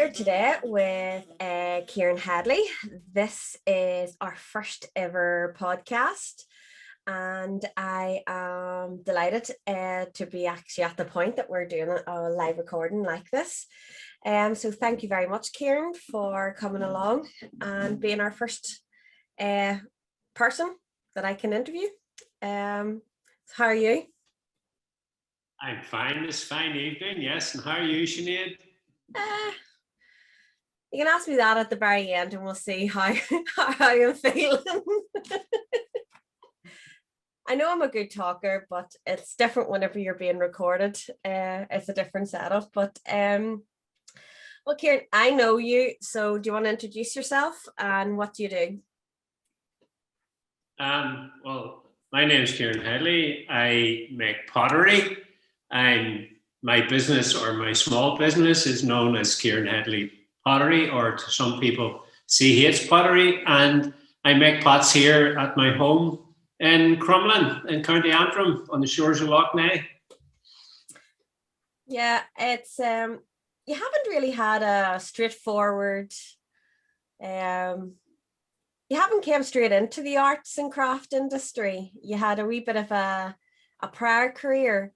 here today with Ciaran Headley. This is our first ever podcast, and I am delighted to be actually at the point that we're doing a live recording like this. So thank you very much, Ciaran, for coming along and being our first person that I can interview. How are you? I'm fine. It's fine evening, yes. And how are you, Sinead? You can ask me that at the very end and we'll see how I'm feeling. I know I'm a good talker, but it's different whenever you're being recorded. It's a different setup. But well, Ciaran, I know you. So do you want to introduce yourself and what do you do? Well, my name is Ciaran Headley. I make pottery. My business, or my small business, is known as Ciaran Headley Pottery, or to some people, CH Pottery. And I make pots here at my home in Crumlin in County Antrim on the shores of Loch Ness. Yeah, it's you haven't really had a straightforward you haven't came straight into the arts and craft industry. You had a wee bit of a prior career.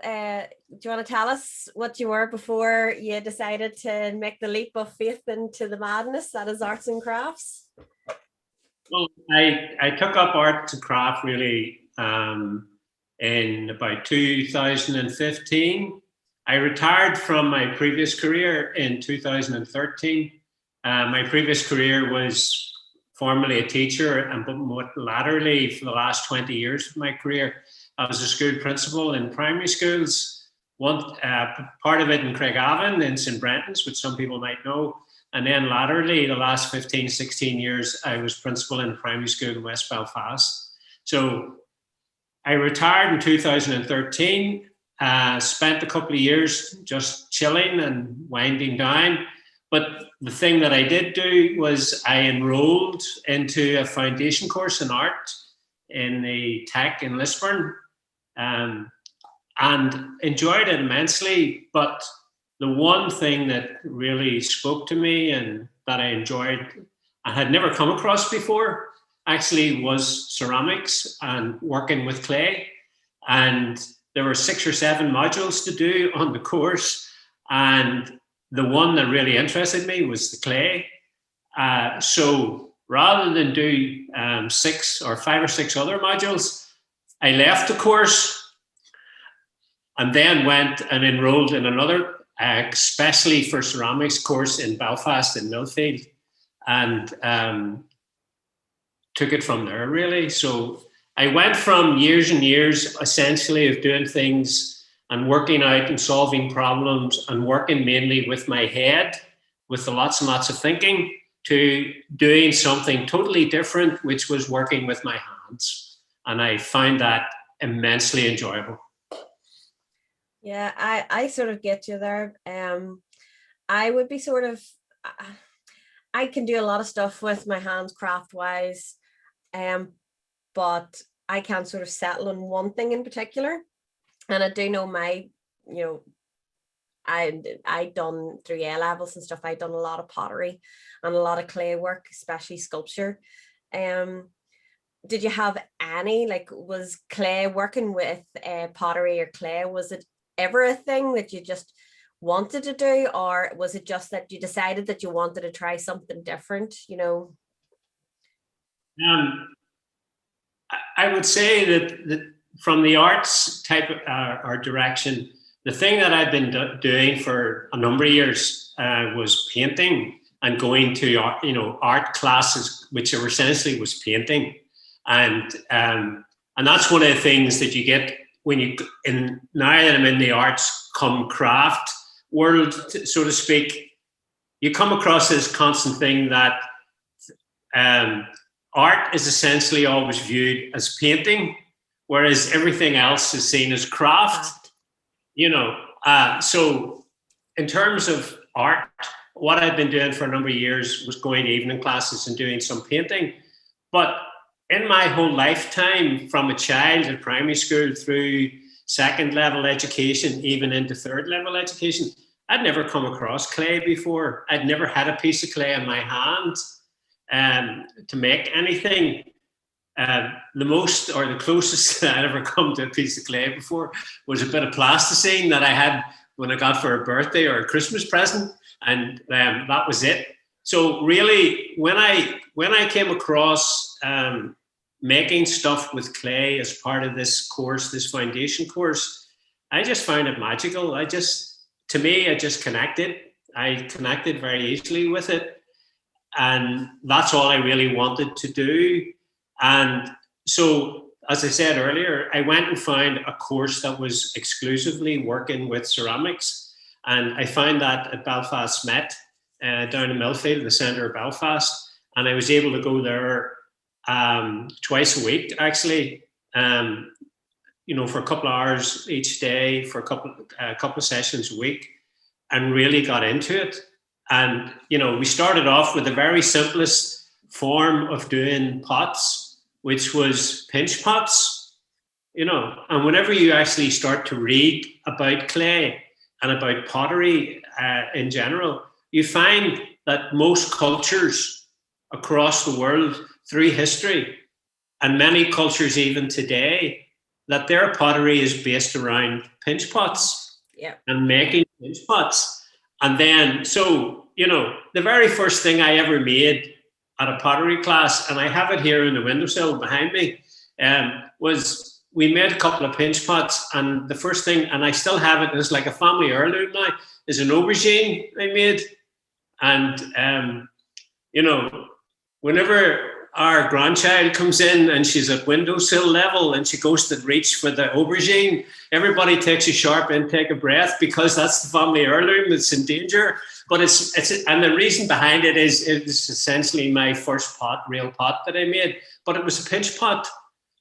Do you want to tell us what you were before you decided to make the leap of faith into the madness that is arts and crafts? Well, I took up art and craft really in about 2015. I retired from my previous career in 2013. My previous career was formerly a teacher, but more latterly, for the last 20 years of my career, I was a school principal in primary schools. One part of it in Craigavon in St. Brenton's, which some people might know. And then latterly, the last 15, 16 years, I was principal in a primary school in West Belfast. So I retired in 2013, spent a couple of years just chilling and winding down. But the thing that I did do was I enrolled into a foundation course in art in the Tech in Lisburn, and enjoyed it immensely. But the one thing that really spoke to me and that I enjoyed, I had never come across before, actually, was ceramics and working with clay. And there were 6 or 7 modules to do on the course, and the one that really interested me was the clay. So rather than do 5 or 6 other modules, I left the course and then went and enrolled in another, especially for ceramics course in Belfast in Millfield, and took it from there, really. So I went from years and years, essentially, of doing things and working out and solving problems and working mainly with my head, with lots and lots of thinking, to doing something totally different, which was working with my hands. And I find that immensely enjoyable. Yeah, I sort of get you there. I would be sort of, I can do a lot of stuff with my hands craft wise, but I can't sort of settle on one thing in particular. And I do know I done through A levels and stuff. I done a lot of pottery and a lot of clay work, especially sculpture. Did you have any, was clay, working with pottery or clay, was it ever a thing that you just wanted to do, or was it just that you decided that you wanted to try something different, I would say that from the arts type of art direction, the thing that I've been doing for a number of years was painting and going to art classes, which were essentially was painting, and that's one of the things that you get when you now that I'm in the arts come craft world, so to speak. You come across this constant thing that art is essentially always viewed as painting, whereas everything else is seen as craft. So in terms of art, what I've been doing for a number of years was going to evening classes and doing some painting. But in my whole lifetime, from a child in primary school through second level education, even into third level education, I'd never come across clay before. I'd never had a piece of clay in my hand to make anything. The most or the closest I'd ever come to a piece of clay before was a bit of plasticine that I had when I got for a birthday or a Christmas present, and that was it. So really, when I came across making stuff with clay as part of this course, this foundation course, I just found it magical. To me, I just connected. I connected very easily with it, and that's all I really wanted to do. And so, as I said earlier, I went and found a course that was exclusively working with ceramics. And I found that at Belfast Met, down in Millfield, the centre of Belfast. And I was able to go there twice a week, actually, for a couple of hours each day, for a couple of sessions a week, and really got into it. And, we started off with the very simplest form of doing pots, which was pinch pots, and whenever you actually start to read about clay and about pottery in general, you find that most cultures across the world through history, and many cultures even today, that their pottery is based around pinch pots and making pinch pots. And then, so, the very first thing I ever made at a pottery class, and I have it here in the windowsill behind me, was we made a couple of pinch pots, and the first thing, and I still have it, it's like a family heirloom now, is an aubergine I made. And, whenever our grandchild comes in and she's at windowsill level and she goes to reach for the aubergine, everybody takes a sharp intake of breath, because that's the family heirloom that's in danger. But and the reason behind it is it's essentially my first real pot that I made, but it was a pinch pot.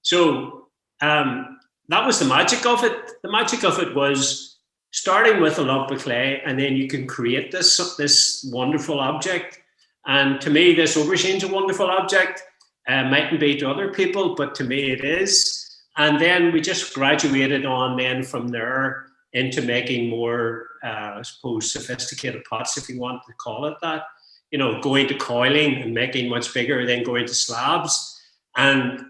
So that was the magic of it. The magic of it was starting with a lump of clay, and then you can create this wonderful object. And to me, this aubergine's a wonderful object. Mightn't be to other people, but to me it is. And then we just graduated on then from there into making more, I suppose, sophisticated pots, if you want to call it that. Going to coiling and making much bigger, then going to slabs. And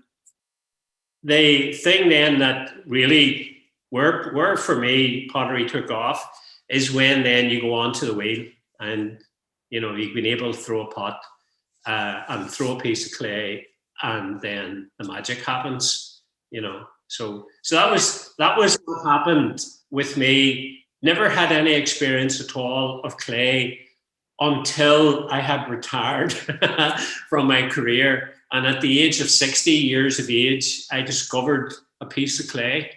the thing then that really, where for me pottery took off, is when then you go onto the wheel, and you've been able to throw a pot and throw a piece of clay, and then the magic happens. So that was what happened with me. Never had any experience at all of clay until I had retired from my career. And at the age of 60 years of age, I discovered a piece of clay.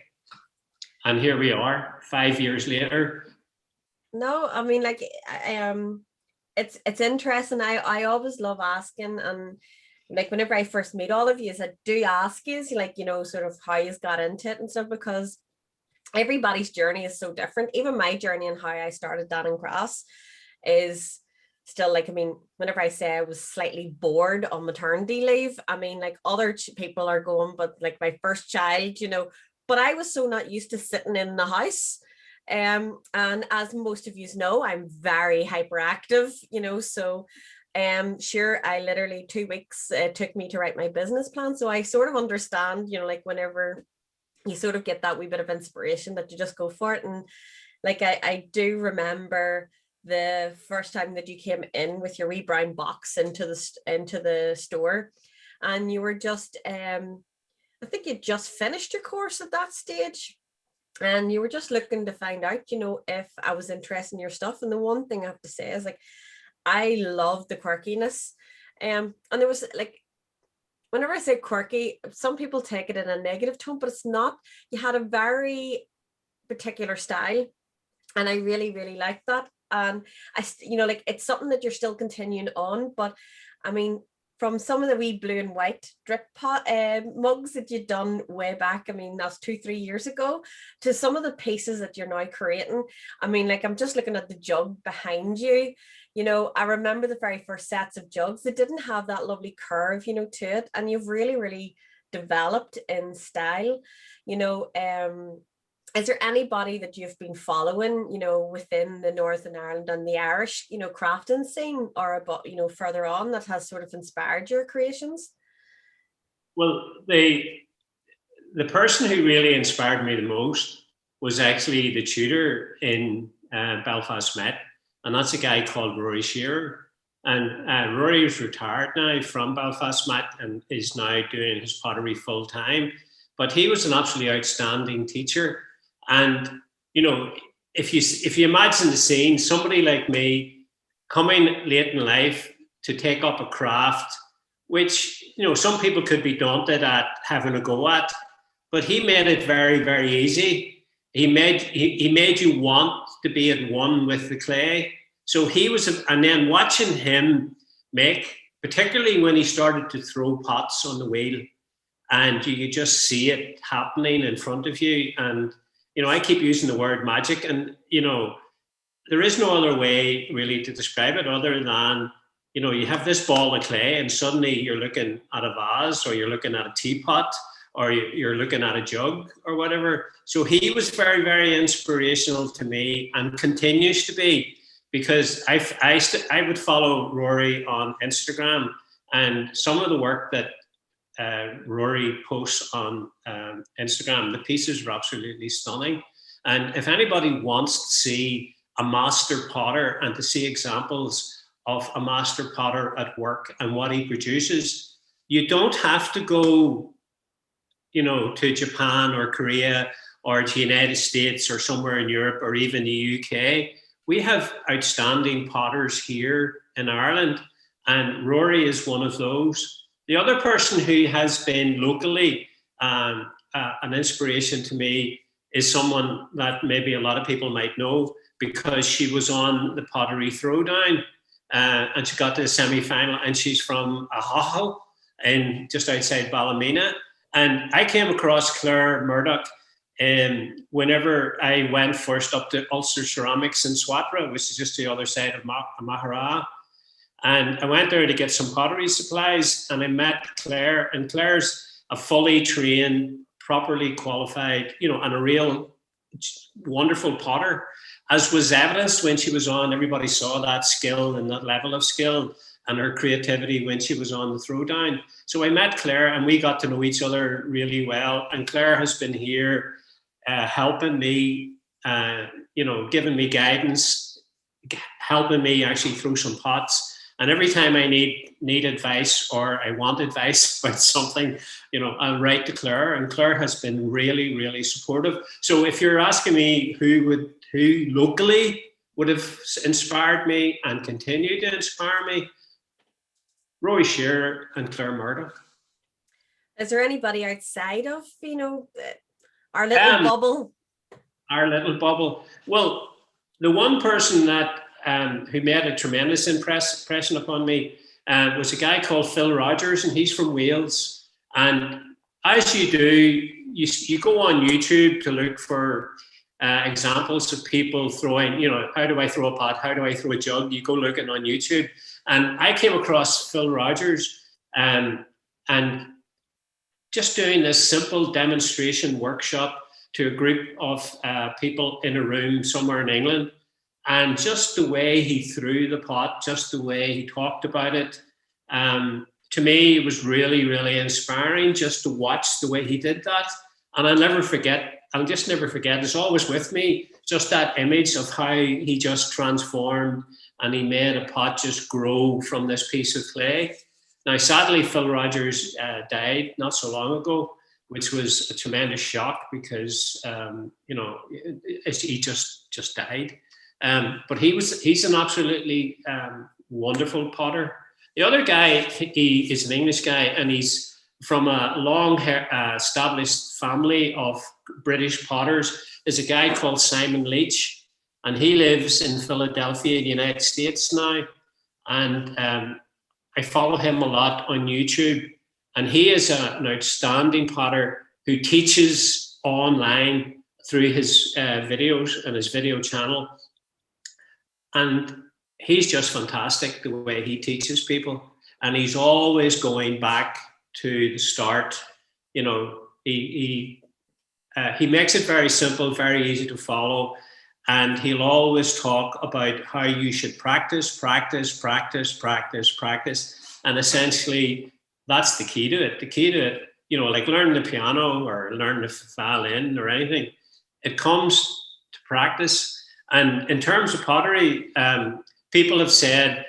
And here we are, 5 years later. No, I mean, like, it's interesting. I always love asking, and like whenever I first meet all of you, I do ask you, like, sort of how you got into it and stuff, because everybody's journey is so different. Even my journey and how I started Danning Cross is still, like, I mean, whenever I say I was slightly bored on maternity leave, I mean, like, other people are going, but like my first child, but I was so not used to sitting in the house. And as most of you know, I'm very hyperactive, so sure, I literally 2 weeks took me to write my business plan. So I sort of understand, like, whenever you sort of get that wee bit of inspiration, that you just go for it. And like, I do remember the first time that you came in with your wee brown box into the store, and you were just I think you just finished your course at that stage, and you were just looking to find out, if I was interested in your stuff. And the one thing I have to say is, like, I love the quirkiness. And there was, like, whenever I say quirky, some people take it in a negative tone, but it's not. You had a very particular style, and I really, really liked that. And like, it's something that you're still continuing on. But I mean, from some of the wee blue and white drip pot mugs that you'd done way back, I mean, that's 2-3 years ago, to some of the pieces that you're now creating. I mean, like, I'm just looking at the jug behind you. I remember the very first sets of jugs that didn't have that lovely curve, to it. And you've really, really developed in style, Is there anybody that you've been following, within the Northern Ireland and the Irish, crafting scene, or about, further on, that has sort of inspired your creations? Well, the person who really inspired me the most was actually the tutor in Belfast Met, and that's a guy called Rory Shearer. And Rory is retired now from Belfast Met and is now doing his pottery full time. But he was an absolutely outstanding teacher. And if you imagine the scene, somebody like me coming late in life to take up a craft, which some people could be daunted at having a go at, but he made it very, very easy. He made you want to be at one with the clay. So and then watching him make, particularly when he started to throw pots on the wheel, and you could just see it happening in front of you. And I keep using the word magic, and there is no other way really to describe it other than you have this ball of clay, and suddenly you're looking at a vase, or you're looking at a teapot, or you're looking at a jug or whatever. So he was very, very inspirational to me, and continues to be, because I would follow Rory on Instagram, and some of the work that Rory posts on Instagram, the pieces are absolutely stunning. And if anybody wants to see a master potter and to see examples of a master potter at work and what he produces, you don't have to go to Japan or Korea or the United States or somewhere in Europe or even the UK. We have outstanding potters here in Ireland, and Rory is one of those. The other person who has been locally an inspiration to me is someone that maybe a lot of people might know, because she was on the pottery throwdown and she got to the semi-final, and she's from Ahaho, and just outside Ballymena. And I came across Claire Murdoch whenever I went first up to Ulster Ceramics in Swatra, which is just the other side of Mahara. And I went there to get some pottery supplies, and I met Claire, and Claire's a fully trained, properly qualified, and a real wonderful potter, as was evidenced when she was on. Everybody saw that skill and that level of skill and her creativity when she was on the throwdown. So I met Claire, and we got to know each other really well. And Claire has been here helping me, giving me guidance, helping me actually throw some pots. And every time I need advice, or I want advice about something, I'll write to Claire, and Claire has been really, really supportive. So if you're asking me who locally would have inspired me and continue to inspire me, Roy Shearer and Claire Murdoch. Is there anybody outside of, our little bubble? Our little bubble. Well, the one person that who made a tremendous impression upon me was a guy called Phil Rogers, and he's from Wales. And as you do, you go on YouTube to look for examples of people throwing, how do I throw a pot? How do I throw a jug? You go looking on YouTube. And I came across Phil Rogers and just doing this simple demonstration workshop to a group of people in a room somewhere in England. And just the way he threw the pot, just the way he talked about it, to me, it was really, really inspiring just to watch the way he did that. And I'll just never forget, it's always with me, just that image of how he just transformed and he made a pot just grow from this piece of clay. Now, sadly, Phil Rogers died not so long ago, which was a tremendous shock because, he just died. But he's an absolutely wonderful potter. The other guy, he is an English guy, and he's from a long established family of British potters, is a guy called Simon Leach, and he lives in Philadelphia, United States now. And I follow him a lot on YouTube, and he is an outstanding potter who teaches online through his videos and his video channel. And he's just fantastic the way he teaches people. And he's always going back to the start. He he makes it very simple, very easy to follow. And he'll always talk about how you should practice, practice, practice, practice, practice. And essentially, that's the key to it. The key to it, you know, like learning the piano or learning the violin or anything, it comes to practice. And in terms of pottery, people have said,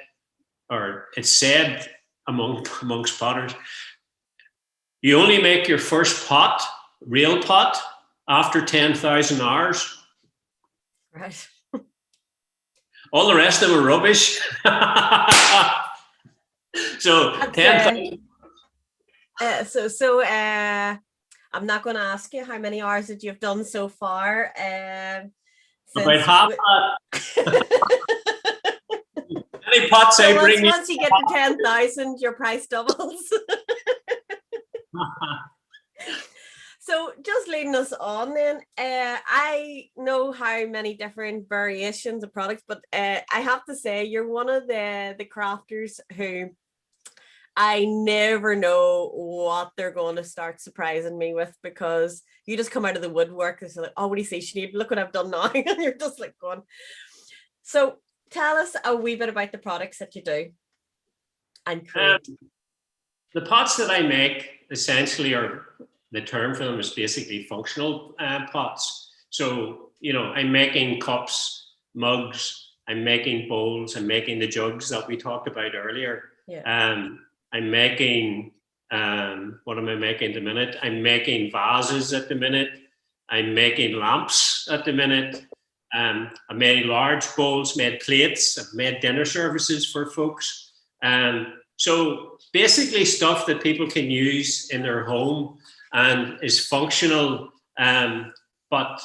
or it's said amongst potters, you only make your first pot, real pot, after 10,000 hours. Right. All the rest of them are rubbish. So 10,000. I'm not going to ask you how many hours that you've done so far. About half that. Any pots I bring you. Once you get to 10,000, your price doubles. So just leading us on then, I know how many different variations of products, but I have to say you're one of the crafters who I never know what they're going to start surprising me with, because you just come out of the woodwork and say, like, oh, what do you say, Sinead? Look what I've done now. And you're just like going. So tell us a wee bit about the products that you do and create. The pots that I make essentially are, the term for them is basically functional pots. So, you know, I'm making cups, mugs, I'm making bowls, I'm making the jugs that we talked about earlier. Yeah. I'm making, what am I making at the minute? I'm making vases at the minute. I'm making lamps at the minute. I made large bowls, made plates, I've made dinner services for folks. So basically stuff that people can use in their home and is functional. But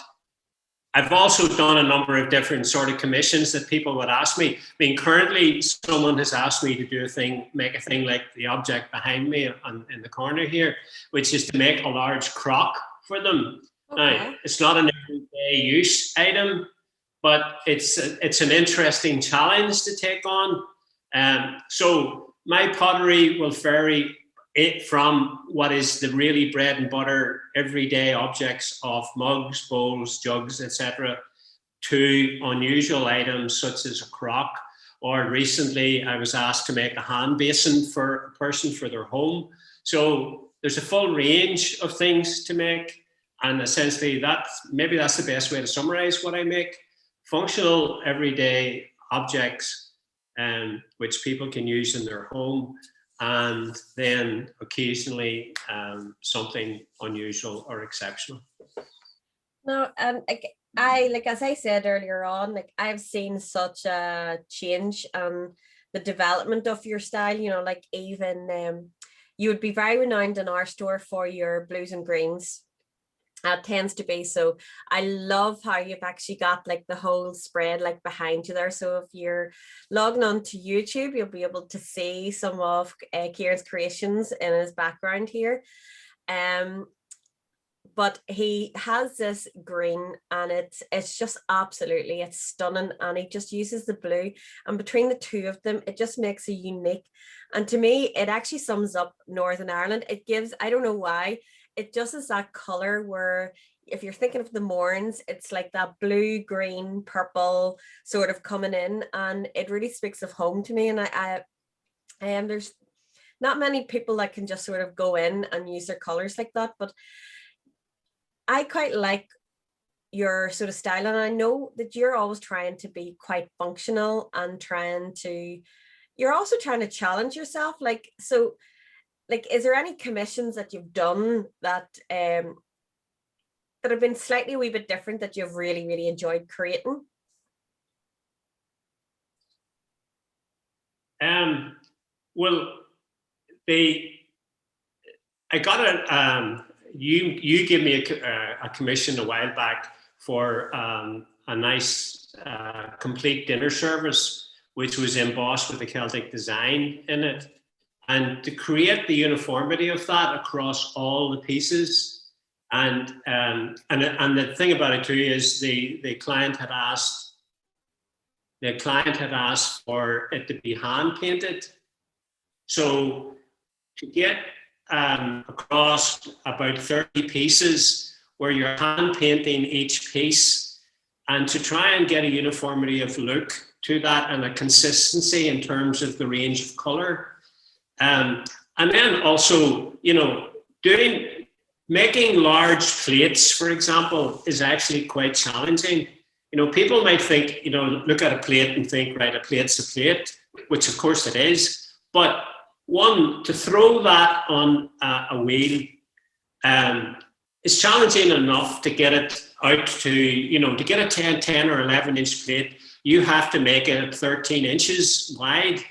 I've also done a number of different sort of commissions that people would ask me. I mean, currently someone has asked me to do make a thing like the object behind me in the corner here, which is to make a large crock for them. Okay. Now, it's not an everyday use item, but it's an interesting challenge to take on. So my pottery will vary from what is the really bread and butter everyday objects of mugs, bowls, jugs, etc., to unusual items such as a crock. Or recently I was asked to make a hand basin for a person for their home. So there's a full range of things to make, and essentially that's the best way to summarize what I make. Functional everyday objects which people can use in their home, and then occasionally something unusual or exceptional. No, I as I said earlier on, like I've seen such a change the development of your style. You know, like even you would be very renowned in our store for your blues and greens. Tends to be. So I love how you've actually got like the whole spread like behind you there. So if you're logging on to YouTube, you'll be able to see some of Ciaran's creations in his background here. But he has this green and it's just absolutely, it's stunning, and he just uses the blue, and between the two of them it just makes a unique, and to me it actually sums up Northern Ireland. It gives, I don't know why, it just is that color where if you're thinking of the Mournes, it's like that blue, green, purple sort of coming in, and it really speaks of home to me. And I there's not many people that can just sort of go in and use their colors like that, but I quite like your sort of style, and I know that you're always trying to be quite functional and you're also trying to challenge yourself. Like, so like, is there any commissions that you've done that that have been slightly a wee bit different that you've really, really enjoyed creating? Well, I got you gave me a commission a while back for a nice complete dinner service, which was embossed with a Celtic design in it. And to create the uniformity of that across all the pieces, and the thing about it too is the client had asked for it to be hand painted. So to get across about 30 pieces where you're hand painting each piece, and to try and get a uniformity of look to that and a consistency in terms of the range of color. And then also, making large plates, for example, is actually quite challenging. People might think, look at a plate and think, right, a plate's a plate, which of course it is. But one, to throw that on a wheel is challenging enough to get it out to get a 10 or 11 inch plate. You have to make it 13 inches wide,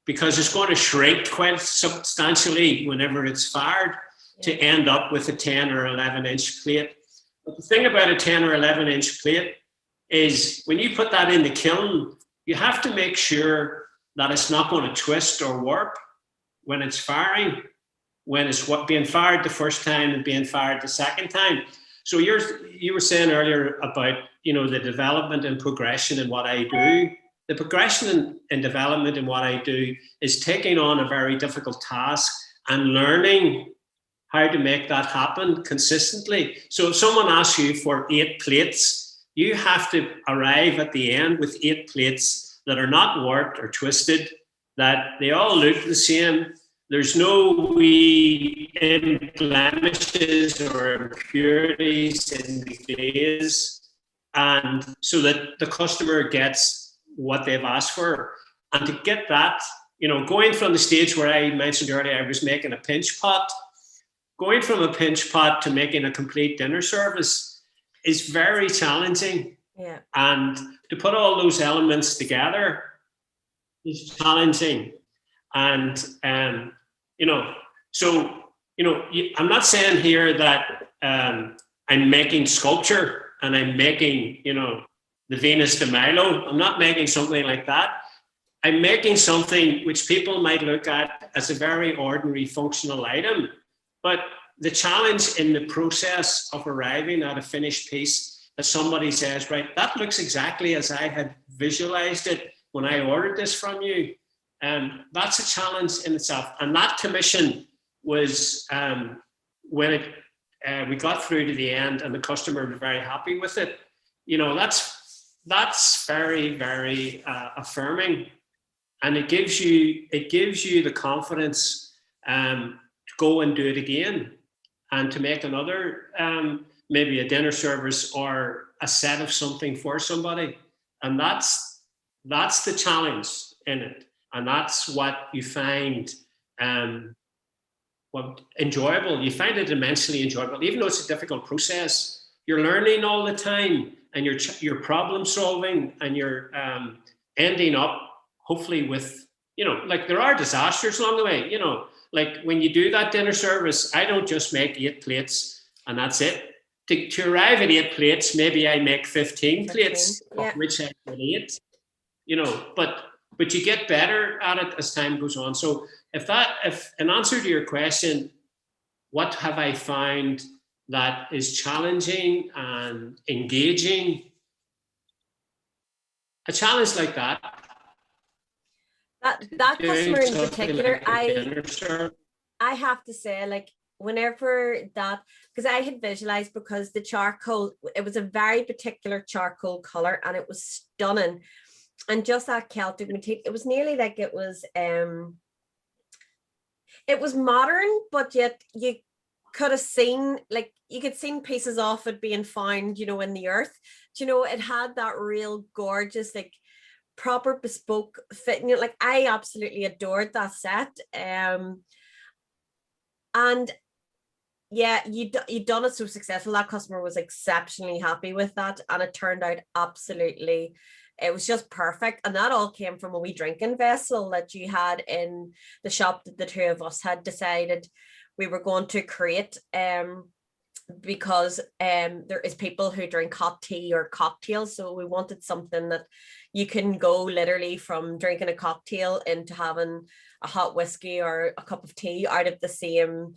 because it's going to shrink quite substantially whenever it's fired to end up with a 10 or 11 inch plate. But the thing about a 10 or 11 inch plate is when you put that in the kiln, you have to make sure that it's not going to twist or warp when it's firing, when it's being fired the first time and being fired the second time. So you were saying earlier about, the development and progression in what I do. The progression and development in what I do is taking on a very difficult task and learning how to make that happen consistently. So if someone asks you for 8 plates, you have to arrive at the end with 8 plates that are not warped or twisted, that they all look the same. There's no wee blemishes or impurities in the glaze, and so that the customer gets what they've asked for. And to get that, going from the stage where I mentioned earlier, I was making a pinch pot, going from a pinch pot to making a complete dinner service is very challenging. Yeah. And to put all those elements together is challenging. And, I'm not saying here that I'm making sculpture and I'm making, the Venus de Milo. I'm not making something like that. I'm making something which people might look at as a very ordinary functional item. But the challenge in the process of arriving at a finished piece that somebody says, right, that looks exactly as I had visualized it when I ordered this from you. That's a challenge in itself. And that commission was when we got through to the end and the customer was very happy with it. That's very, very affirming, and it gives you the confidence to go and do it again, and to make another maybe a dinner service or a set of something for somebody. And that's the challenge in it, and that's what you find enjoyable. You find it immensely enjoyable, even though it's a difficult process. You're learning all the time, and you're problem solving, and you're ending up hopefully with, like, there are disasters along the way. Like when you do that dinner service, I don't just make 8 plates and that's it. To arrive at 8 plates, maybe I make 15 plates, of which I put 8. But you get better at it as time goes on. So if in answer to your question, what have I found that is challenging and engaging? A challenge like that. That customer in particular, I have to say, like, whenever that, because I had visualized, because the charcoal, it was a very particular charcoal color and it was stunning. And just that Celtic motif, it was nearly like it was modern, but yet you could have seen, like, you could see pieces of it being found, in the earth. It had that real gorgeous, like, proper bespoke fitting. Like, I absolutely adored that set. And yeah, you done it so successful. That customer was exceptionally happy with that, and it turned out absolutely, it was just perfect. And that all came from a wee drinking vessel that you had in the shop that the two of us had decided we were going to create, because there is people who drink hot tea or cocktails, so we wanted something that you can go literally from drinking a cocktail into having a hot whiskey or a cup of tea out of the same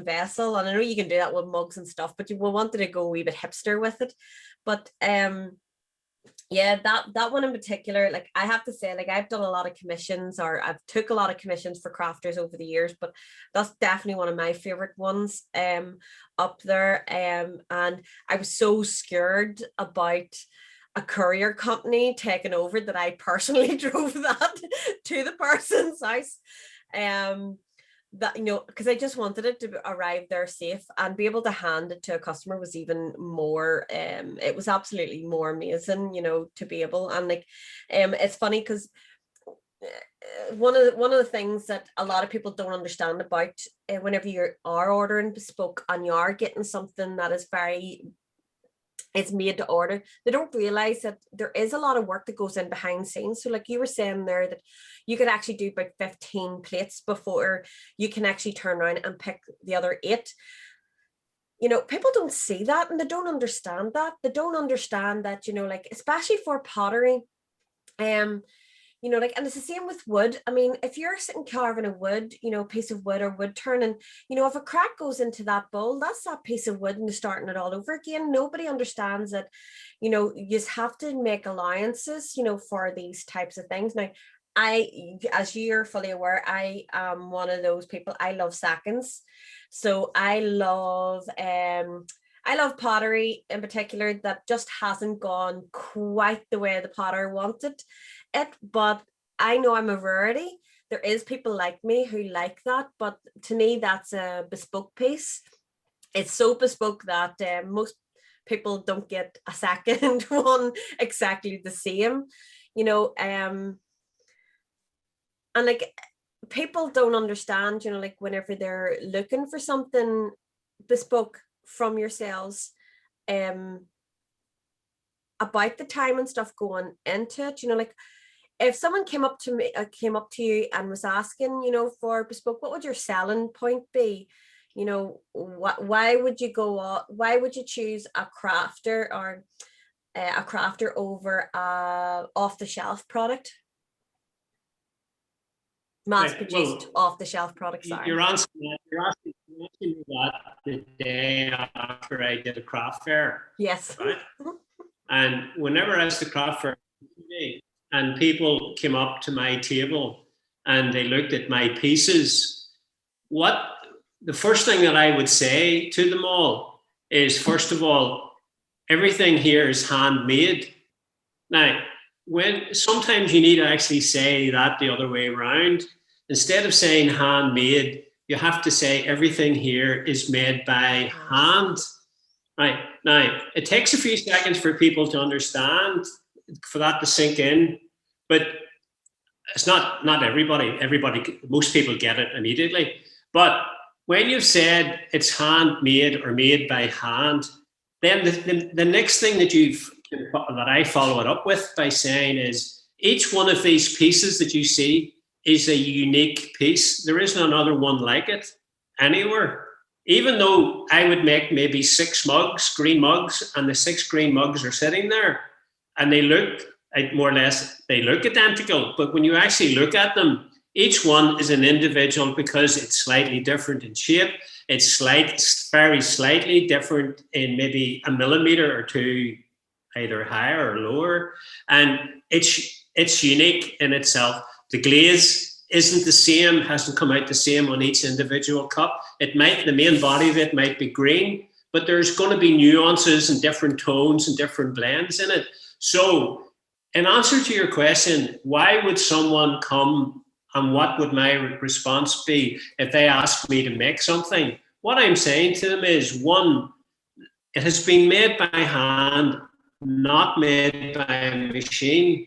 vessel. And I know you can do that with mugs and stuff, but we wanted to go a wee bit hipster with it. But Yeah, that one in particular, like I have to say, like I've done a lot of commissions, or I've took a lot of commissions for crafters over the years, but that's definitely one of my favorite ones up there. And I was so scared about a courier company taking over that I personally drove that to the person's house. Um that, because I just wanted it to arrive there safe, and be able to hand it to a customer was even more, it was absolutely more amazing, to be able. And like, it's funny because one of the things that a lot of people don't understand about, whenever you are ordering bespoke and you are getting something that is very, it's made to order, they don't realize that there is a lot of work that goes in behind scenes. So like you were saying there, that you could actually do about 15 plates before you can actually turn around and pick the other 8. People don't see that, and they don't understand that. They don't understand that, like, especially for pottery, like, and it's the same with wood. I mean, if you're sitting carving a wood, piece of wood or wood turning, if a crack goes into that bowl, that's that piece of wood, and you're starting it all over again. Nobody understands that, you just have to make allowances, for these types of things. Now, as you're fully aware, I am one of those people. I love seconds. So I love pottery in particular that just hasn't gone quite the way the potter wanted it, but I know I'm a rarity. There is people like me who like that, but to me, that's a bespoke piece. It's so bespoke that most people don't get a second one exactly the same, and like, people don't understand, like, whenever they're looking for something bespoke from yourselves, about the time and stuff going into it, like, if someone came up to you and was asking, for bespoke, what would your selling point be? Why would you why would you choose a crafter, or a crafter over a off the shelf product? Mass produced, well, off the shelf product. Sorry. You're asking me that the day after I did a craft fair. Yes. Right? And whenever I was the craft fair, and people came up to my table and they looked at my pieces, the first thing that I would say to them all is, first of all, everything here is handmade. Now, when sometimes you need to actually say that the other way around. Instead of saying handmade, you have to say everything here is made by hand. Right. Now, it takes a few seconds for people to understand, for that to sink in, but it's not everybody. Most people get it immediately. But when you've said it's handmade or made by hand, then the next thing that I follow it up with by saying is, each one of these pieces that you see is a unique piece. There isn't another one like it anywhere. Even though I would make maybe 6 mugs, green mugs, and the 6 green mugs are sitting there, and they look more or less, they look identical. But when you actually look at them, each one is an individual, because it's slightly different in shape. It's very slightly different in maybe a millimeter or two, either higher or lower. And it's unique in itself. The glaze isn't the same, hasn't come out the same on each individual cup. The main body of it might be green, but there's going to be nuances and different tones and different blends in it. So, in answer to your question, why would someone come, and what would my response be if they asked me to make something? What I'm saying to them is, one, it has been made by hand, not made by a machine.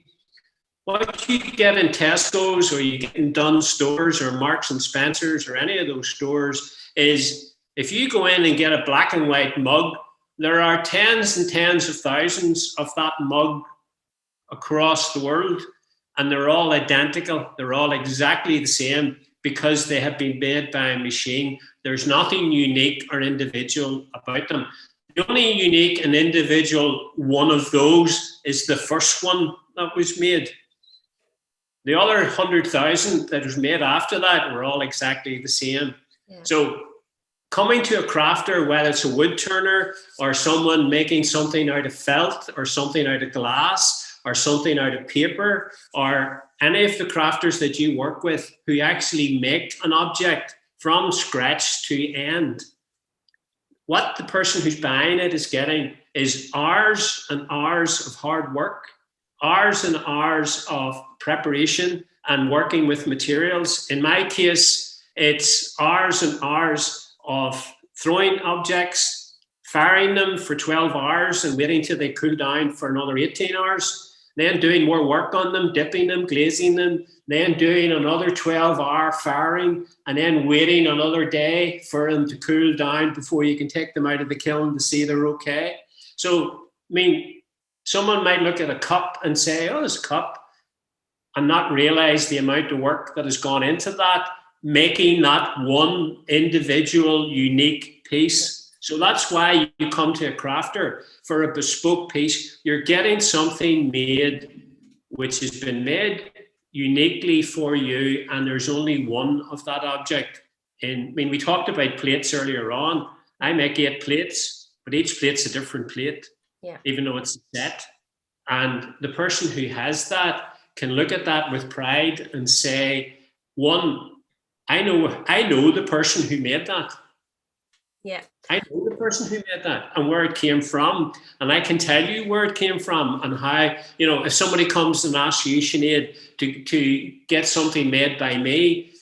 What you get in Tesco's, or you get in Dunnes Stores or Marks and Spencer's or any of those stores, is if you go in and get a black and white mug, there are tens and tens of thousands of that mug across the world, and they're all identical. They're all exactly the same, because they have been made by a machine. There's nothing unique or individual about them. The only unique and individual one of those is the first one that was made. The other 100,000 that was made after that were all exactly the same. Yeah. So coming to a crafter, whether it's a wood turner or someone making something out of felt or something out of glass or something out of paper, or any of the crafters that you work with who actually make an object from scratch to end, what the person who's buying it is getting is hours and hours of hard work, hours and hours of preparation and working with materials. In my case, it's hours and hours of throwing objects, firing them for 12 hours and waiting till they cool down for another 18 hours, then doing more work on them, dipping them, glazing them, then doing another 12-hour firing, and then waiting another day for them to cool down before you can take them out of the kiln to see they're okay. So, I mean, someone might look at a cup and say, oh, it's a cup, and not realize the amount of work that has gone into that, making that one individual unique piece. So that's why you come to a crafter for a bespoke piece. You're getting something made which has been made uniquely for you, and there's only one of that object. And I mean, we talked about plates earlier on. I make 8 plates, but each plate's a different plate, even though it's a set. And the person who has that can look at that with pride and say, one, I know the person who made that. Yeah. I know the person who made that and where it came from. And I can tell you where it came from and how, you know, if somebody comes and asks you, Sinead, to get something made by me,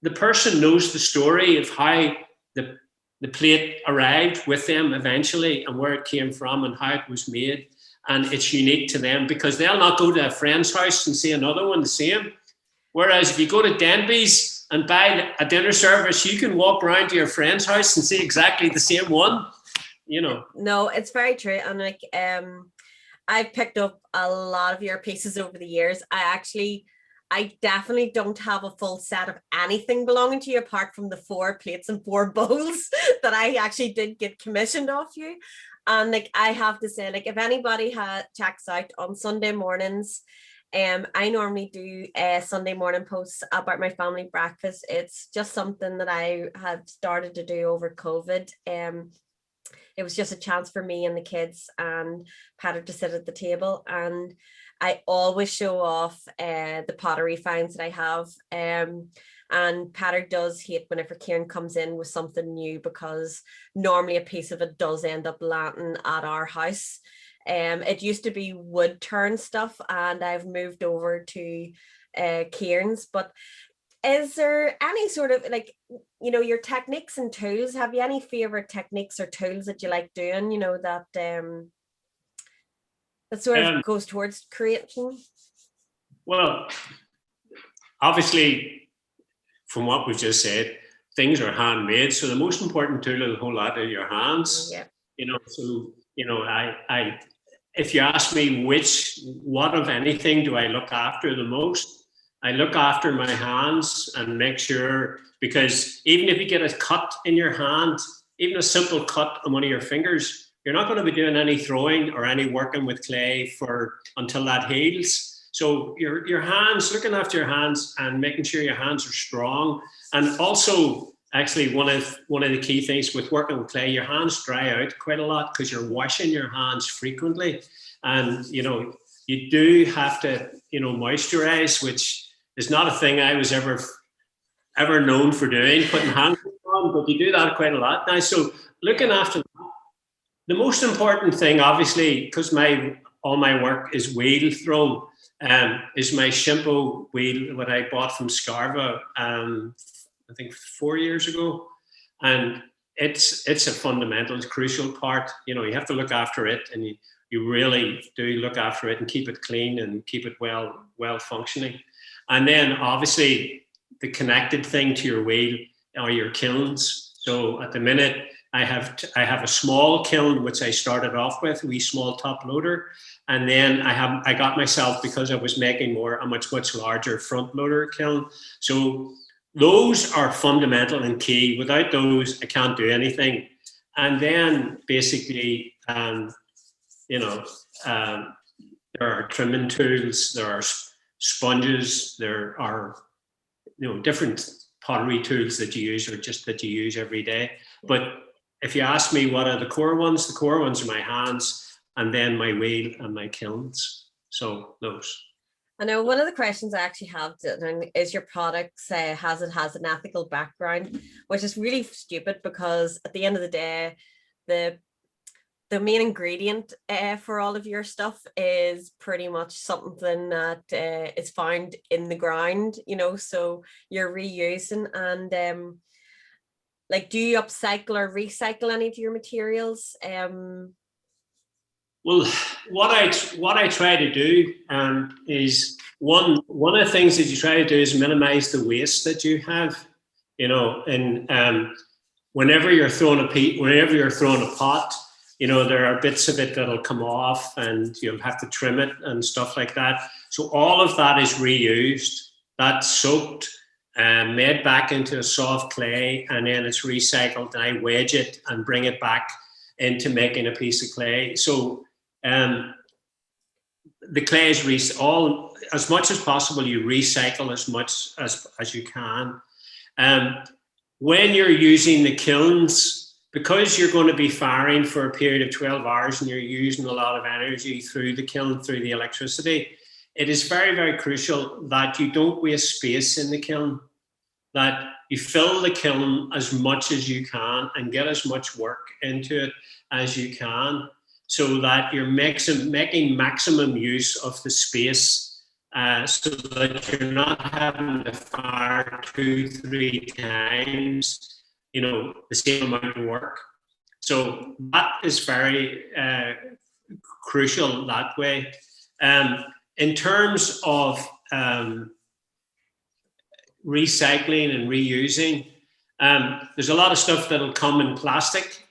the person knows the story of how the plate arrived with them eventually and where it came from and how it was made. And it's unique to them because they'll not go to a friend's house and see another one the same. Whereas if you go to Denby's and buy a dinner service, you can walk around to your friend's house and see exactly the same one, you know. No, it's very true. And like, I've picked up a lot of your pieces over the years. I definitely don't have a full set of anything belonging to you apart from the 4 plates and 4 bowls that I actually did get commissioned off you. And like, I have to say, like, if anybody checks out on Sunday mornings, I normally do Sunday morning posts about my family breakfast. It's just something that I had started to do over COVID. It was just a chance for me and the kids and Peter to sit at the table, and I always show off the pottery finds that I have. And Peter does hate whenever Ciaran comes in with something new because normally a piece of it does end up landing at our house. It used to be wood turn stuff, and I've moved over to Ciaran's. But is there any sort of, like, you know, your techniques and tools? Have you any favorite techniques or tools that you like doing? You know, that sort of goes towards creating. Well, obviously, from what we've just said, things are handmade. So the most important tool of the whole lot are your hands. Yeah. You know, so you know, I if you ask me what of anything do I look after the most, I look after my hands and make sure, because even if you get a cut in your hand, even a simple cut on one of your fingers, you're not going to be doing any throwing or any working with clay until that heals. So your hands, looking after your hands and making sure your hands are strong. And also, actually, one of the key things with working with clay, your hands dry out quite a lot because you're washing your hands frequently. And, you know, you do have to, you know, moisturize, which is not a thing I was ever known for doing, putting hand cream on, but you do that quite a lot now. So looking after that. The most important thing, obviously, because all my work is wheel throw, is my Shimpo wheel that I bought from Scarva, I think 4 years ago. And it's a fundamental, it's a crucial part. You know, you have to look after it, and you really do look after it and keep it clean and keep it well functioning. And then obviously the connected thing to your wheel are your kilns. So at the minute, I have a small kiln which I started off with, a wee small top loader, and then I got myself, because I was making a much larger front loader kiln. So those are fundamental and key. Without those, I can't do anything. And then basically, there are trimming tools, there are sponges, there are different pottery tools that you use or just that you use every day. But if you ask me what are the core ones are my hands and then my wheel and my kilns. So those. I know one of the questions I actually have is your products has an ethical background, which is really stupid because at the end of the day, the main ingredient for all of your stuff is pretty much something that is found in the ground, so you're reusing. And like, do you upcycle or recycle any of your materials? Well, what I try to do is one of the things that you try to do is minimize the waste that you have, and whenever you're throwing a pot, there are bits of it that'll come off and you'll have to trim it and stuff like that. So all of that is reused. That's soaked, made back into a soft clay, and then it's recycled. And I wedge it and bring it back into making a piece of clay. So the clay is all as much as possible. You recycle as much as you can. When you're using the kilns, because you're going to be firing for a period of 12 hours and you're using a lot of energy through the kiln, through the electricity, it is very, very crucial that you don't waste space in the kiln, that you fill the kiln as much as you can and get as much work into it as you can, so that you're making maximum use of the space, so that you're not having to fire 2-3 times, the same amount of work. So that is very crucial that way. In terms of recycling and reusing, there's a lot of stuff that'll come in plastic.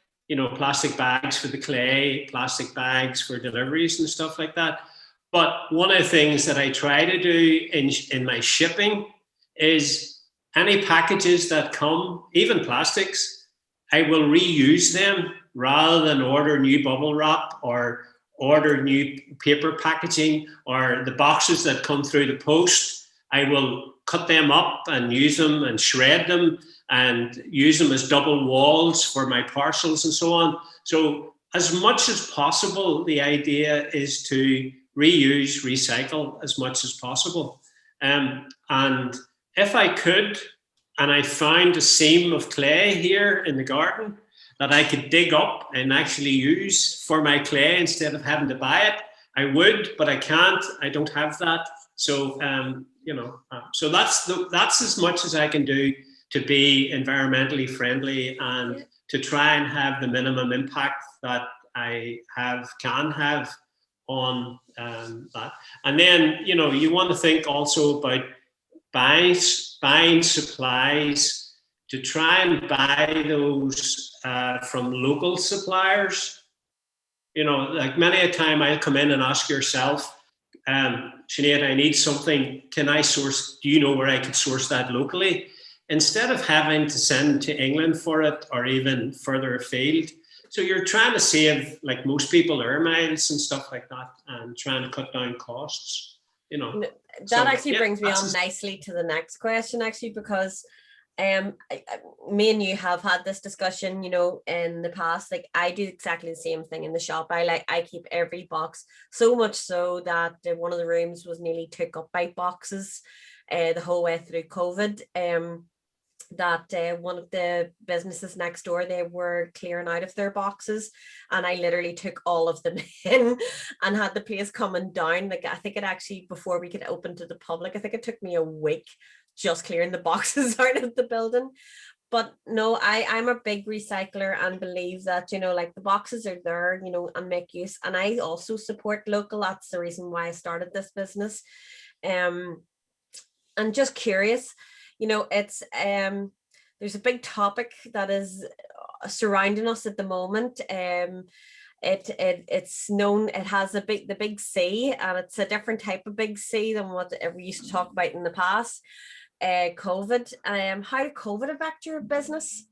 Plastic bags for the clay, plastic bags for deliveries and stuff like that. But one of the things that I try to do in my shipping is any packages that come, even plastics, I will reuse them rather than order new bubble wrap or order new paper packaging, or the boxes that come through the post. I will cut them up and use them and shred them and use them as double walls for my parcels and so on. So as much as possible, the idea is to reuse, recycle as much as possible. And if I could, and I found a seam of clay here in the garden that I could dig up and actually use for my clay instead of having to buy it, I would, but I can't. I don't have that. So, so that's as much as I can do to be environmentally friendly and to try and have the minimum impact that I can have on that. And then, you want to think also about buying supplies, to try and buy those from local suppliers. Like many a time I'll come in and ask yourself, Sinead, I need something. Do you know where I could source that locally? Instead of having to send to England for it or even further afield. So you're trying to save, like most people, air miles and stuff like that, and trying to cut down costs, That actually brings me on nicely to the next question, actually, because me and you have had this discussion, in the past. Like, I do exactly the same thing in the shop. I keep every box, so much so that one of the rooms was nearly took up by boxes the whole way through COVID. That one of the businesses next door, they were clearing out of their boxes, and I literally took all of them in and had the place coming down. Like, I think it actually, before we could open to the public, I think it took me a week just clearing the boxes out of the building. But no, I'm a big recycler and believe that, like, the boxes are there, and make use. And I also support local. That's the reason why I started this business. And just curious, it's there's a big topic that is surrounding us at the moment. It's known, it has the big C, and it's a different type of big C than what we used to talk about in the past. COVID. How did COVID affect your business?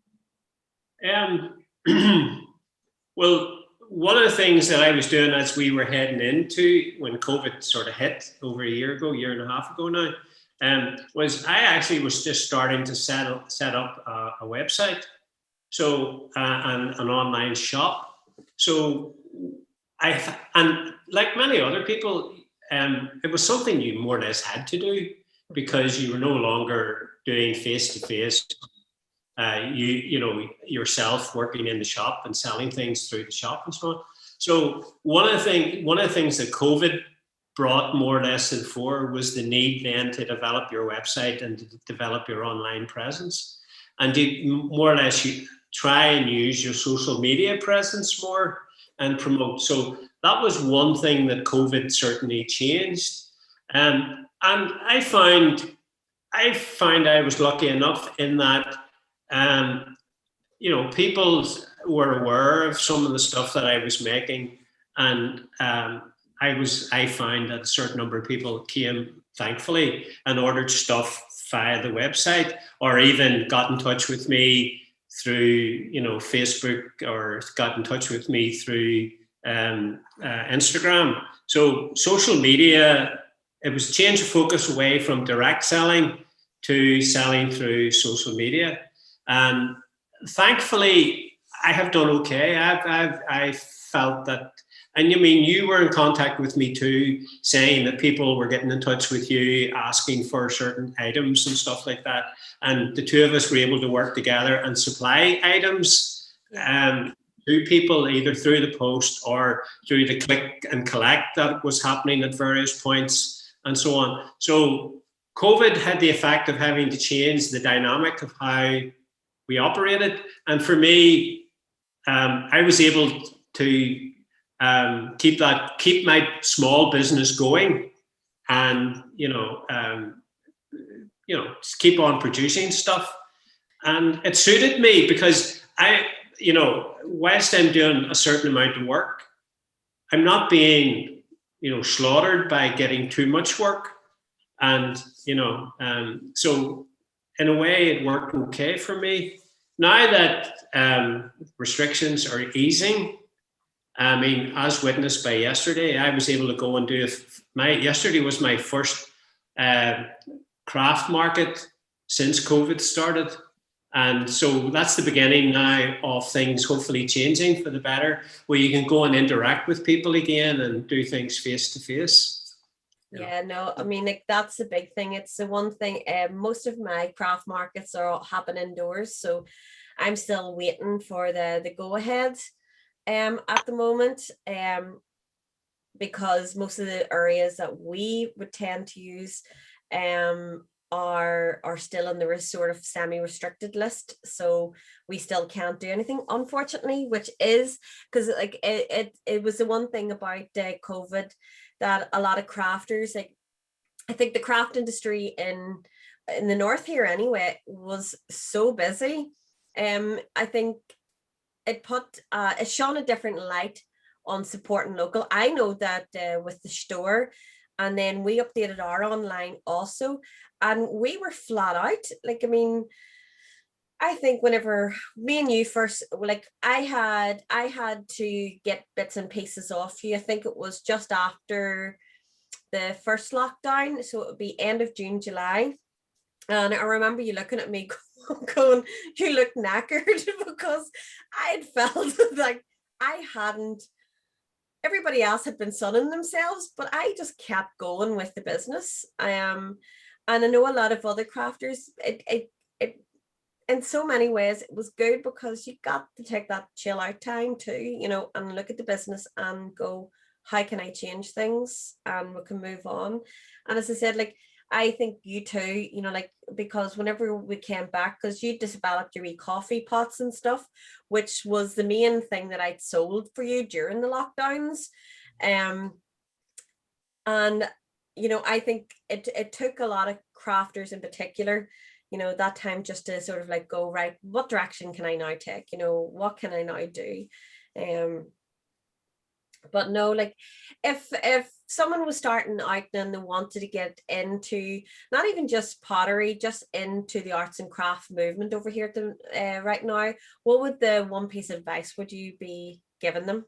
Well, one of the things that I was doing as we were heading into when COVID sort of hit over a year and a half ago now, was I actually was just starting to set up a website, so and an online shop. So and like many other people, it was something you more or less had to do because you were no longer doing face to face. You know yourself working in the shop and selling things through the shop and so on. So one of the things that COVID brought more or less to the fore was the need then to develop your website and to develop your online presence and to more or less try and use your social media presence more and promote. So that was one thing that COVID certainly changed. And I find I was lucky enough in that, people were aware of some of the stuff that I was making, and I find that a certain number of people came, thankfully, and ordered stuff via the website, or even got in touch with me through Facebook, or got in touch with me through Instagram. So social media, it was change of focus away from direct selling to selling through social media, and thankfully I have done okay. I felt that, and you were in contact with me too, saying that people were getting in touch with you, asking for certain items and stuff like that, and the two of us were able to work together and supply items to people either through the post or through the click and collect that was happening at various points and so on. So COVID had the effect of having to change the dynamic of how we operated. And for me, I was able to keep my small business going, and keep on producing stuff. And it suited me because whilst I'm doing a certain amount of work, I'm not being slaughtered by getting too much work. And so in a way it worked okay for me. Now that restrictions are easing, as witnessed by yesterday, I was able to go and yesterday was my first craft market since COVID started. And so that's the beginning now of things hopefully changing for the better, where you can go and interact with people again and do things face to face. Yeah, no, that's the big thing. It's the one thing. Most of my craft markets are all happen indoors, so I'm still waiting for the go ahead at the moment, because most of the areas that we would tend to use are still on the sort of semi-restricted list, so we still can't do anything, unfortunately, which is because it was the one thing about COVID that a lot of crafters, I think the craft industry in the north here anyway was so busy. I think it shone a different light on supporting local. I know that with the store, and then we updated our online also, and we were flat out. I think whenever me and you first, I had to get bits and pieces off you. I think it was just after the first lockdown, so it would be end of June, July. And I remember you looking at me going, you look knackered, because I had felt like everybody else had been sunning themselves, but I just kept going with the business. And I know a lot of other crafters, it in so many ways it was good, because you got to take that chill out time too, and look at the business and go, how can I change things, and we can move on. And as I said, I think you too, because whenever we came back, because you developed your wee coffee pots and stuff, which was the main thing that I'd sold for you during the lockdowns. And I think it took a lot of crafters in particular, that time, just to sort of go, right, what direction can I now take? What can I now do? But no, if someone was starting out and they wanted to get into not even just pottery, just into the arts and craft movement over here right now, what would the one piece of advice would you be giving them?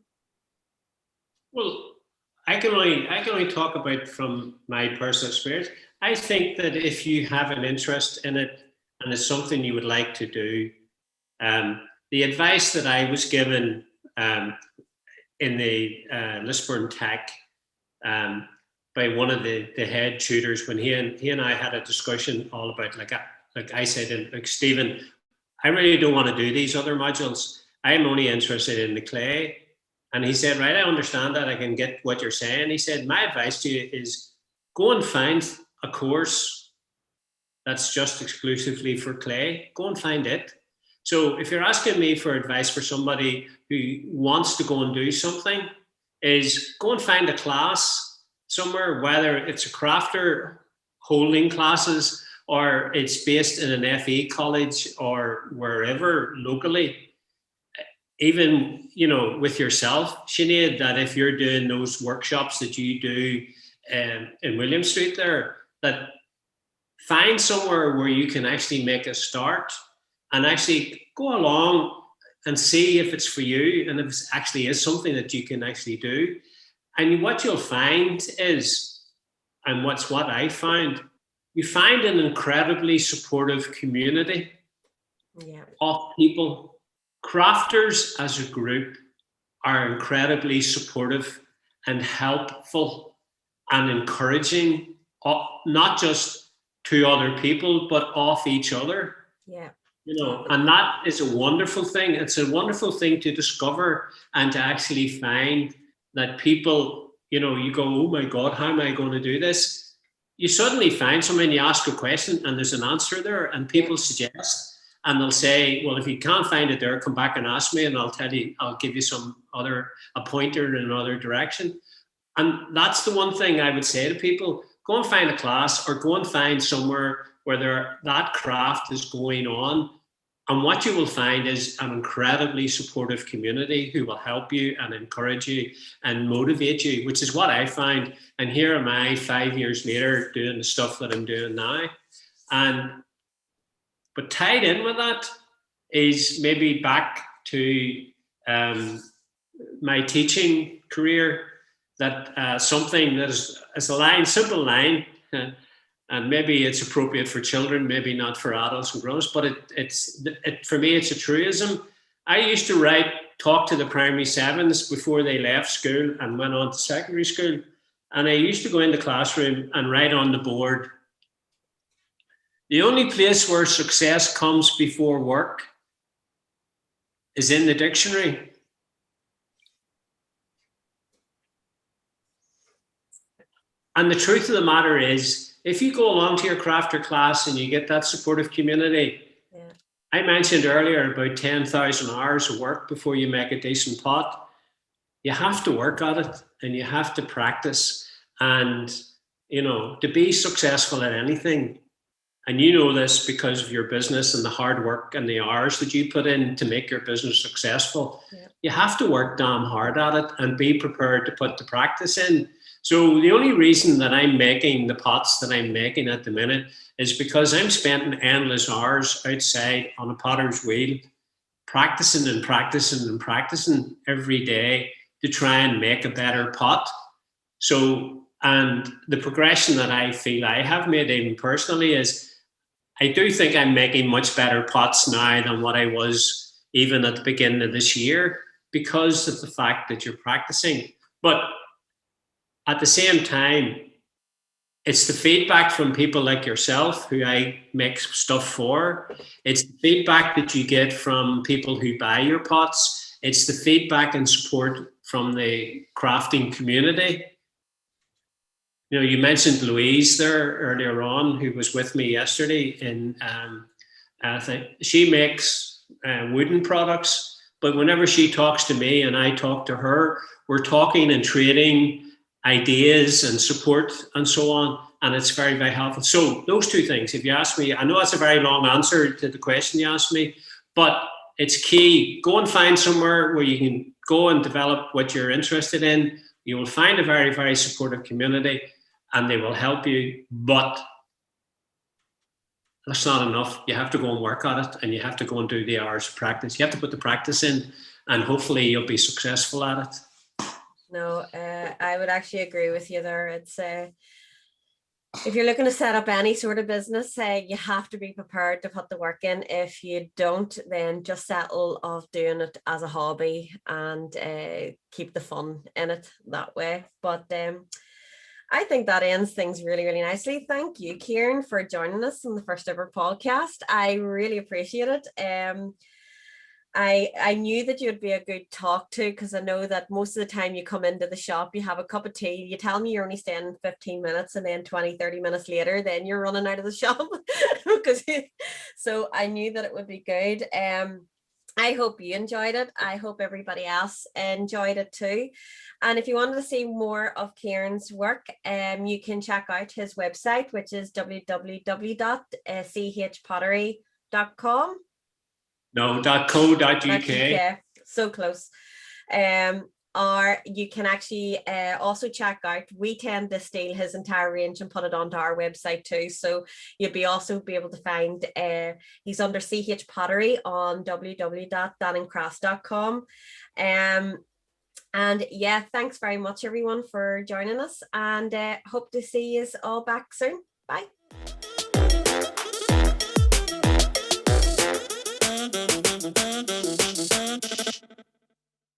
Well, I can only talk about from my personal experience. I think that if you have an interest in it and it's something you would like to do, the advice that I was given in the Lisburn Tech by one of the head tutors when he and I had a discussion all about like I said, like, Stephen, I really don't want to do these other modules. I'm only interested in the clay. And he said, right, I understand that. I can get what you're saying. He said, my advice to you is go and find a course that's just exclusively for clay. Go and find it. So if you're asking me for advice for somebody who wants to go and do something, is go and find a class somewhere, whether it's a crafter holding classes or it's based in an FE college or wherever locally. Even, with yourself, Sinead, that if you're doing those workshops that you do in William Street there, that find somewhere where you can actually make a start and actually go along and see if it's for you and if it actually is something that you can actually do. And what you'll find is, and what I found, you find an incredibly supportive community of people. Crafters as a group are incredibly supportive and helpful and encouraging, not just to other people, but of each other. Yeah. And that is a wonderful thing. It's a wonderful thing to discover and to actually find that people, you go, oh my God, how am I going to do this? You suddenly find someone, you ask a question and there's an answer there and people suggest. And they'll say, well, if you can't find it there, come back and ask me and I'll tell you, I'll give you a pointer in another direction. And that's the one thing I would say to people, go and find a class or go and find somewhere where that craft is going on. And what you will find is an incredibly supportive community who will help you and encourage you and motivate you, which is what I find. And here am I 5 years later doing the stuff that I'm doing now. But tied in with that is maybe back to my teaching career, that something that is a simple line, and maybe it's appropriate for children, maybe not for adults and grown-ups, but for me, it's a truism. I used to talk to the primary sevens before they left school and went on to secondary school. And I used to go in the classroom and write on the board, the only place where success comes before work is in the dictionary. And the truth of the matter is, if you go along to your crafter class and you get that supportive community, I mentioned earlier about 10,000 hours of work before you make a decent pot. You have to work at it and you have to practice. And, to be successful at anything, and you know this because of your business and the hard work and the hours that you put in to make your business successful, you have to work damn hard at it and be prepared to put the practice in. So the only reason that I'm making the pots that I'm making at the minute is because I'm spending endless hours outside on a potter's wheel, practicing and practicing and practicing every day to try and make a better pot. So, and the progression that I feel I have made even personally is I do think I'm making much better pots now than what I was even at the beginning of this year because of the fact that you're practicing. But at the same time, it's the feedback from people like yourself who I make stuff for. It's the feedback that you get from people who buy your pots. It's the feedback and support from the crafting community. You mentioned Louise there earlier on, who was with me yesterday. I think she makes wooden products, but whenever she talks to me and I talk to her, we're talking and trading ideas and support and so on. And it's very, very helpful. So those two things, if you ask me, I know that's a very long answer to the question you asked me, but it's key. Go and find somewhere where you can go and develop what you're interested in. You will find a very, very supportive community and they will help you, but that's not enough. You have to go and work at it and you have to go and do the hours of practice. You have to put the practice in and hopefully you'll be successful at it. No, I would actually agree with you there. If you're looking to set up any sort of business, you have to be prepared to put the work in. If you don't, then just settle of doing it as a hobby and keep the fun in it that way. But I think that ends things really, really nicely. Thank you, Ciaran, for joining us on the first ever podcast. I really appreciate it. I knew that you'd be a good talk to, because I know that most of the time you come into the shop, you have a cup of tea, you tell me you're only staying 15 minutes, and then 20-30 minutes later, then you're running out of the shop. So I knew that it would be good. I hope you enjoyed it. I hope everybody else enjoyed it too. And if you wanted to see more of Ciaran's work, you can check out his website, which is www.chpottery.com. No, .co.uk. Yeah, so close. Or you can actually also check out, we tend to steal his entire range and put it onto our website too, so you'll also be able to find he's under CH Pottery on www.danningcrafts.com. And yeah, thanks very much everyone for joining us, and hope to see you all back soon. Bye.